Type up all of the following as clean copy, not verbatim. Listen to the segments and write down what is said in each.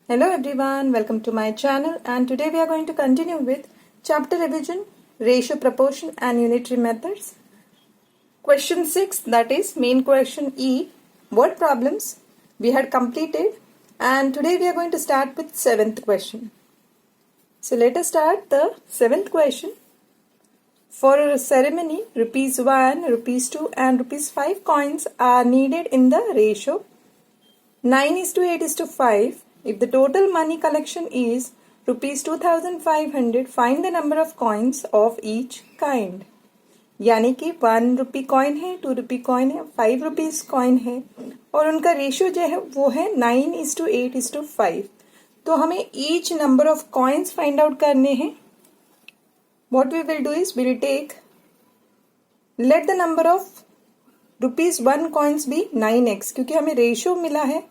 Hello everyone, welcome to my channel and today we are going to continue with chapter revision, ratio, proportion and unitary methods. Question 6, that is main question E, word problems we had completed, and today we are going to start with 7th question. So let us start the 7th question. For a ceremony, ₹1, ₹2 and ₹5 coins are needed in the ratio 9:8:5. If the total money collection is ₹2,500, find the number of coins of each kind. यानी कि ₹1 coin है, ₹2 coin है, ₹5 coin है और उनका ratio जो है वो है 9:8:5. तो हमें each number of coins find out करने हैं. What we will do is we will take, let the number of ₹1 coins be 9x, क्योंकि हमें रेशियो मिला है,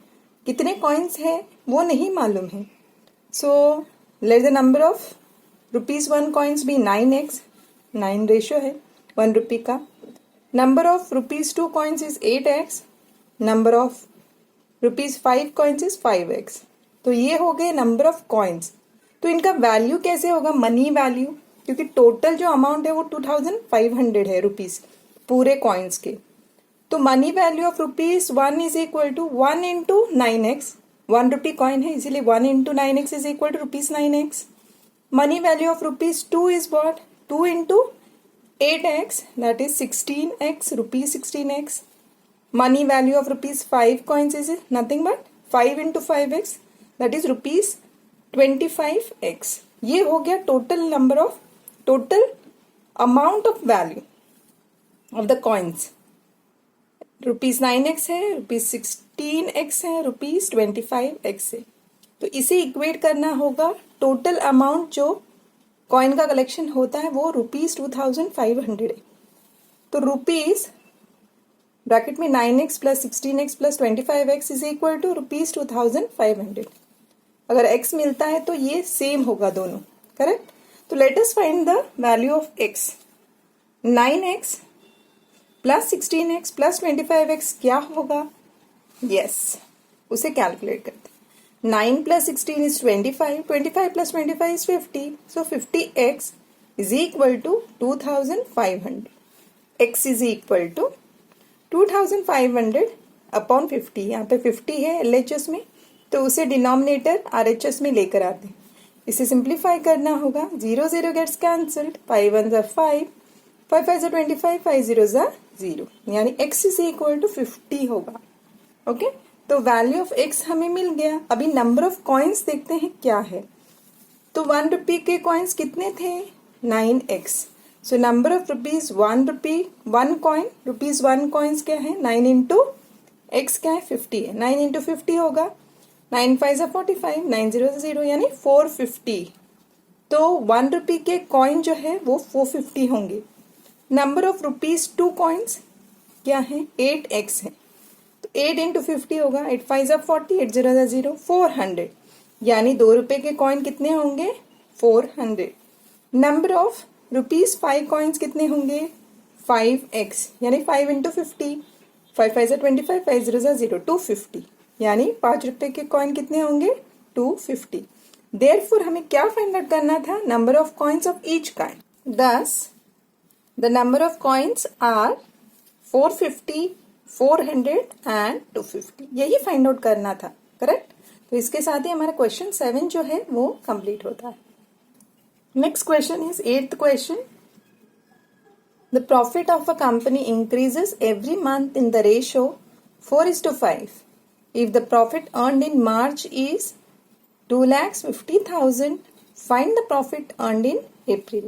कितने कॉइन्स है वो नहीं मालूम है. So let the number of ₹1 coins be 9x, 9 ratio है ₹1 का. Number of ₹2 coins is 8x, number of ₹5 coins is 5x. तो ये हो गए नंबर ऑफ कॉइन्स. तो इनका वैल्यू कैसे होगा, मनी वैल्यू, क्योंकि टोटल जो अमाउंट है वो 2,500 है रुपीज पूरे कॉइन्स के. तो money value of ₹1 is equal to 1 into 9x. ₹1 coin है इसीलिए 1 into 9x is equal to ₹9x. Money value of ₹2 is what, 2 into 8x, that is 16x, ₹16x. Money value of ₹5 coins is nothing but 5 into 5x, that is ₹25x. ये हो गया total amount of value of the coins. ₹9x है, ₹16x है, ₹25x है. तो इसे equate करना होगा. टोटल अमाउंट जो कॉइन का कलेक्शन होता है वो ₹2,500 है. तो रुपीज ब्रैकेट में 9x plus 16x plus 25x is equal to ₹2,500. अगर x मिलता है तो ये सेम होगा दोनों, करेक्ट. तो let us find the value of x. 9x plus 16x plus 25x क्या होगा, यस उसे कैलकुलेट करते. 9 plus 16 is 25, 25 plus 25 is 50. So 50x is equal to 2,500. x is equal to 2,500 upon 50. यहाँ पे 50 है LHS में, तो उसे डिनोमिनेटर RHS में लेकर आते हैं. इसे सिंप्लीफाई करना होगा. 0 0 गेट्स कैंसल्ड, 5 1 जा 5, 5 5 जा 25, 5 0 जा 0, यानी x इज इक्वल टू 50 होगा. ओके, तो वैल्यू ऑफ x हमें मिल गया. अभी नंबर ऑफ कॉइन्स देखते हैं क्या है. तो ₹1 के कॉइन्स कितने थे, 9x. So number of ₹1 coin, ₹1 coins क्या है, 9 इंटू x क्या है, 50 है. 9 इंटू 50 होगा, 9 5 जा 45, 9 0 जा 0, यानी 450. तो ₹1 के कॉइन जो है वो 450 होंगे. नंबर ऑफ ₹2 कॉइन्स क्या है, 8x है. तो 8 इंटू 50 होगा, 8 5 जा 40, 8 0 जा 0, 400. यानी ₹2 के कॉइन कितने होंगे, 400. नंबर ऑफ ₹5 कॉइन्स कितने होंगे, 5x, यानी 5 इंटू 50, 5 5 जा 25, 5 0 जा 0, 250. यानी ₹5 के कॉइन कितने होंगे, 250. देयरफॉर हमें क्या फाइंड आउट करना था, number of coins of each kind. Thus the number of coins are 450, 400 and 250. यही फाइंड आउट करना था, करेक्ट. तो इसके साथ ही हमारा क्वेश्चन 7 जो है वो कंप्लीट होता है. Next question is 8th question. The profit of a company increases every month in the ratio 4:5. If the profit earned in March is 2,50,000, find the profit earned in April.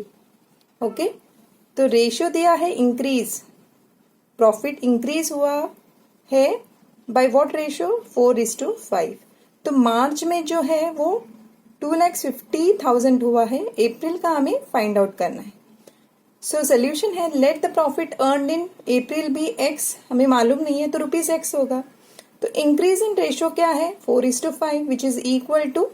Okay, तो ratio दिया है increase, profit increase हुआ है by what ratio, 4:5. तो मार्च में जो है वो 2,50,000 हुआ है. अप्रैल का हमें फाइंड आउट करना है. सो सोल्यूशन है, let the profit earned in April be x. हमें मालूम नहीं है तो ₹x होगा. तो इंक्रीज इन रेशियो क्या है, 4:5, which is equal to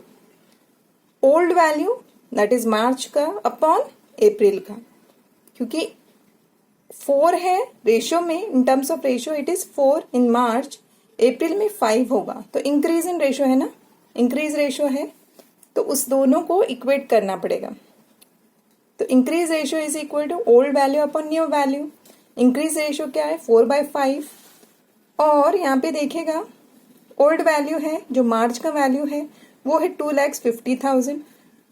old value that is March का अपॉन अप्रैल का. क्योंकि 4 है रेशियो में, in terms of ratio it is 4 in March, अप्रैल में 5 होगा. तो इंक्रीज इन रेशियो है ना, इंक्रीज रेशियो है, तो उस दोनों को इक्वेट करना पड़ेगा। तो increase ratio is equal to old value upon new value. Increase ratio क्या है 4/5, और यहाँ पे देखेगा ओल्ड वैल्यू है जो मार्च का वैल्यू है वो है 2,50,000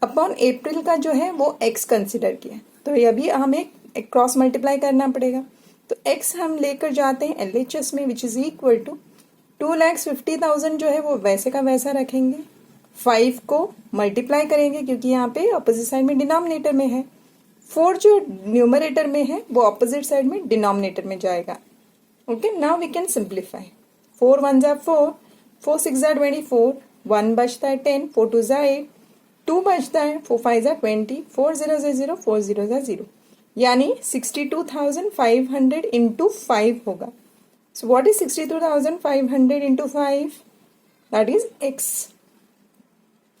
अपॉन अप्रैल का जो है वो x कंसिडर किया। तो ये अभी हमें क्रॉस मल्टीप्लाई करना पड़ेगा। तो x हम लेकर जाते हैं LHS में, विच इज इक्वल टू 2,50,000 जो है वो वैसे का वैसा रखेंगे, 5 को मल्टीप्लाई करेंगे क्योंकि यहाँ पे ऑपोजिट साइड में डिनोमिनेटर में है, 4 जो न्यूमरेटर में है वो ऑपोजिट साइड में डिनोमिनेटर में जाएगा। Okay, now we can simplify. 4 1 जा 4, 4 6 जा 24, 1 बचता है 10, 4 2 जा 8, 2 बचता है, 4 5 जा 20, 4 0 जा 0, 4 0 जा 0, यानी 62,500 इंटू 5 होगा। So what is 62,500 into 5? That is x,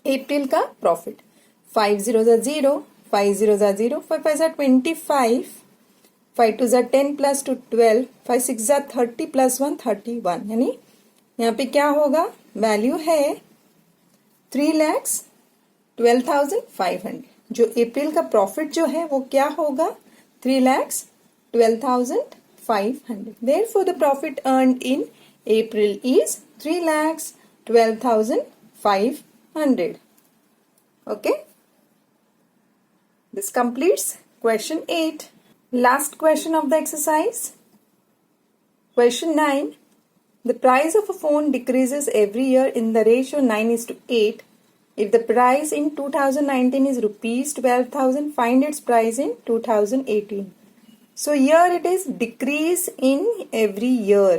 अप्रैल का प्रॉफिट। 5 0 जा 0, 5 0 जा 0, 5 5 जा 25, 5 2 जा 10 प्लस 2 12, 5 6 जा 30 प्लस 1 31, यानी यहाँ पे क्या होगा, वैल्यू है 3,12,500। जो अप्रैल का प्रॉफिट जो है वो क्या होगा 3,12,500। Therefore, the profit earned in April is 3,12,500. Okay. This completes question 8. Last question of the exercise. Question 9. The price of a phone decreases every year in the ratio 9:8. If the price in 2019 is rupees 12,000, find its price in 2018. So here it is decrease in every year.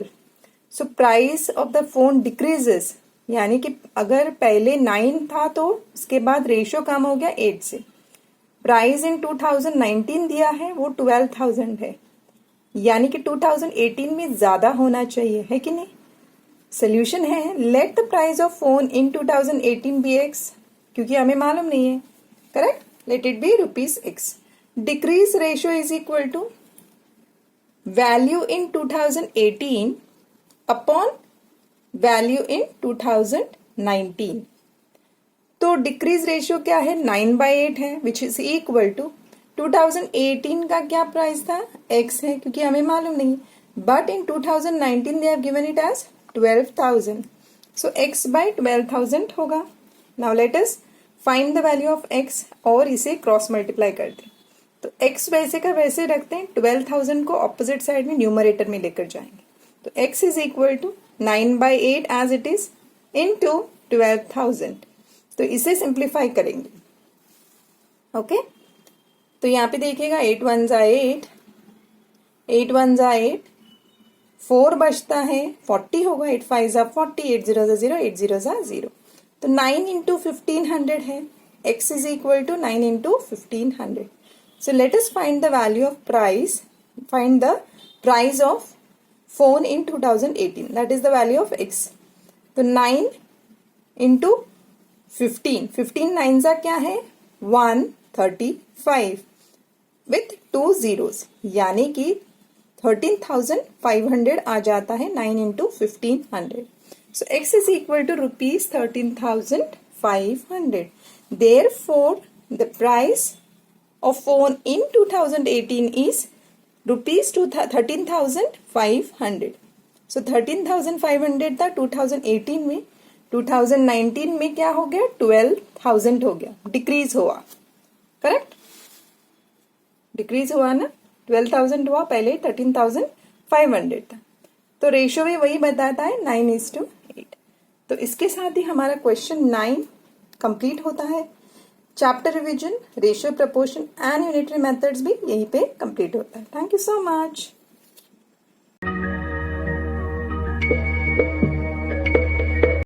So price of the phone decreases, यानी कि अगर पहले 9 था तो उसके बाद ratio कम हो गया 8 से। प्राइस इन 2019 दिया है वो 12,000 है, यानी कि 2018 में ज्यादा होना चाहिए, है कि नहीं। सोल्यूशन है let the price of phone in 2018 be x, क्योंकि हमें मालूम नहीं है, correct. Let it be ₹x। Decrease ratio is equal to value in 2018 upon value in 2019। तो डिक्रीज रेशियो क्या है 9/8 है, विच इज इक्वल टू 2018 का क्या प्राइस था x है, क्योंकि हमें मालूम नहीं, but in 2019 they have given it as 12,000, so x by 12,000 होगा। Now let us find the value of x और इसे क्रॉस मल्टीप्लाई करते हैं। तो x वैसे का वैसे रखते हैं, 12,000 को ऑपोजिट साइड में न्यूमरेटर में लेकर जाएंगे। तो x is equal to 9/8 as it is into 12,000। तो इसे सिंप्लीफाई करेंगे। ओके, तो यहाँ पे देखिएगा 8 1 जा 8, 8 1 जा 8, 4 बचता है 40 होगा, 8 5 जा 40, 8 0 जा 0, 8 0 जा 0। तो 9 इंटू 1500 है, x is equal to 9 into 1500। So let us find the value of price, find the price of phone in 2018, that is the value of x। तो 9 इंटू 15, 15 9 जा क्या है 135 विथ 2 zeros, यानी कि 13,500 आ जाता है 9 into 1500। So x is equal to rupees 13,500. Therefore, the price of phone in 2018 is rupees 13,500. So 13,500 था 2018 में, 2019 में क्या हो गया 12,000 हो गया, डिक्रीज हुआ, करेक्ट, डिक्रीज हुआ ना, 12,000 हुआ, पहले 13,500 था। तो रेशियो भी वही बताता है 9:8। तो इसके साथ ही हमारा क्वेश्चन 9 कंप्लीट होता है। Chapter revision, ratio, proportion and unitary methods भी यहीं पे कंप्लीट होता है। Thank you so much.